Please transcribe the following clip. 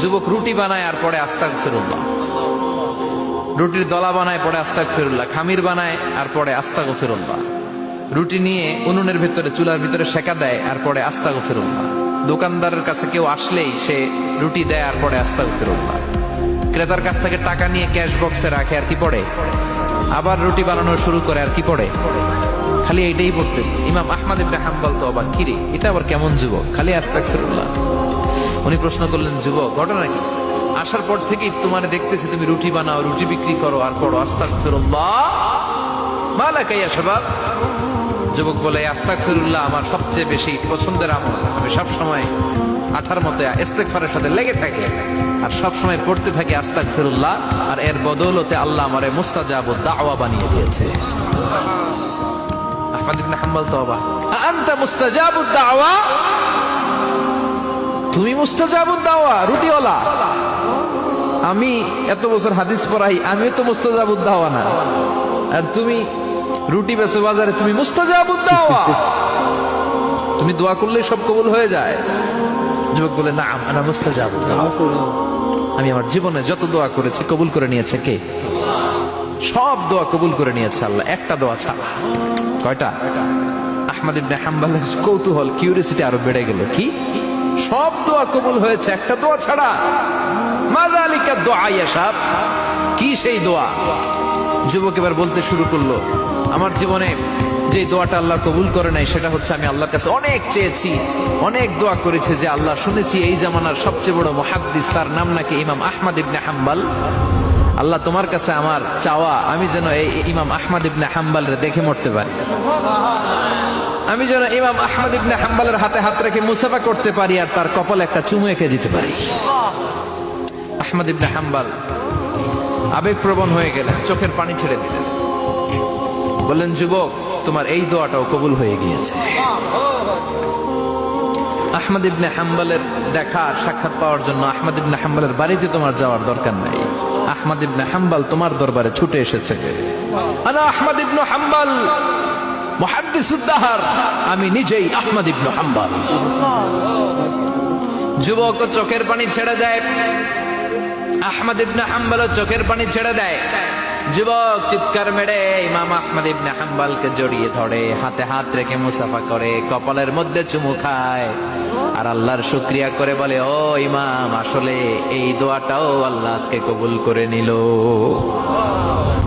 যুবক রুটি বানায় আর পরে আস্তাগফিরুল্লাহ, রুটির দলা বানায় পরে আস্তাগফিরুল্লাহ, খামির বানায় আর পরে আস্তাগফিরুল্লাহ, রুটি নিয়ে উনুনের ভিতরে চুলার ভিতরে সেকা দেয় আর পরে আস্তাগফিরুল্লাহ, দোকানদারের কাছে কেউ আসলেই সে রুটি দেয় আর পরে আস্তাগফিরুল্লাহ, ক্রেতার কাছ থেকে টাকা নিয়ে ক্যাশ বক্সে রাখে আর কি পড়ে, আবার রুটি বানানো শুরু করে আর কি পড়ে, খালি এইটাই পড়তেছে। ইমাম আহমদ ইবনে হাম্বল তো অবাক, কিরে এটা আবার কেমন যুবক, খালি আস্তাগফিরুল্লাহ। উনি প্রশ্ন করলেন, যুবক ঘটনা কি? আসার পর থেকেই তোমার দেখতেছি তুমি রুটি বানাও, রুটি বিক্রি করো আর পড়ো আস্তাগফিরুল্লাহ, মালাকা ইয়া শাবাব। যুবক বলে, আস্তাগফিরুল্লাহ আমার সবচেয়ে বেশি পছন্দের আমল, আমি সব সময় আঠার মতো ইস্তেগফারের সাথে লেগে থাকি আর সব সময় পড়তে থাকি আস্তাগফিরুল্লাহ, আর এর বদৌলতে আল্লাহ আমারে মুস্তাজাবুদ দাওয়া বানিয়ে দিয়েছে। আহমদ ইবনে হাম্বল তো অবাক, আনতা মুস্তাজাবুদ দাওয়া, তুমি মুস্তাজাবুদ দাওয়া রুটিওয়ালা? আমি এত বছর হাদিস পড়াই, আমি তো মুস্তাজাবুদ দাওয়া না, আর তুমি রুটি বেচো বাজারে, তুমি মুস্তাজাবুদ দাওয়া, তুমি দোয়া করলে সব কবুল হয়ে যায়? যুবক বলে, না আনা মুস্তাজাবুদ দাওয়া, আমি আমার জীবনে যত দোয়া করেছি কবুল করে নিয়েছে কে? সব দোয়া কবুল করে নিয়েছে আল্লাহ, একটা দোয়া ছাড়া। কয়টা? আহমদ ইবনে হাম্বলের কৌতূহল, কিউরিয়াসিটি আরো বেড়ে গেল, কি সব দোয়া কবুল হয়েছে একটা দোয়া ছাড়া? মাযালিকা দোয়া ইয়া শাব, কি সেই দোয়া? যুবক এবার বলতে শুরু করলো, আমার জীবনে যে দোয়াটা আল্লাহ কবুল করে নাই সেটা হচ্ছে, আমি আল্লাহর কাছে অনেক চেয়েছি, অনেক দোয়া করেছে যে আল্লাহ, শুনেছি এই জামানার সবচেয়ে বড় মুহাদ্দিস, তার নাম নাকি ইমাম আহমদ ইবনে হাম্বল, আল্লাহ তোমার কাছে আমার চাওয়া, আমি যেন এই ইমাম আহমদ ইবনে হাম্বলের দেখে মরতে পারি, আমি যেন ইমাম আহমদ ইবনে হাম্বলের হাতে হাত রেখে মুসাফা করতে পারি আর তার কপালে একটা চুমু এঁকে দিতে পারি। আহমদ ইবনে হাম্বল আবেগপ্রবণ হয়ে গেলেন, চোখের পানি ছেড়ে দিলেন, বললেন, যুবক তোমার এই দোয়াটাও কবুল হয়ে গিয়েছে। আহমদ ইবনে হাম্বলের দেখা সাক্ষাৎ পাওয়ার জন্য আহমদ ইবনে হাম্বলের বাড়িতে তোমার যাওয়ার দরকার নাই, আহমদ ইবনে হাম্বল তোমার দরবারে ছুটে এসেছে। আনা আহমদ ইবনে হাম্বল মুহাদ্দিসুদ দাহর, আমি নিজেই আহমদ ইবনে হাম্বল। যুবক চোখের পানি ছেড়ে দেয়, আহমদ ইবনে হাম্বল চোখের পানি ছেড়ে দেয়। যুবক চিৎকার মেরে ইমাম আহমদ ইবনে হাম্বলকে জড়িয়ে ধরে, হাতে হাত রেখে মুসাফা করে, কপালের মধ্যে চুমু খায় আর আল্লাহর শুকরিয়া করে বলে, ও ইমাম, আসলে এই দোয়াটাও আল্লাহ আজকে কবুল করে নিল।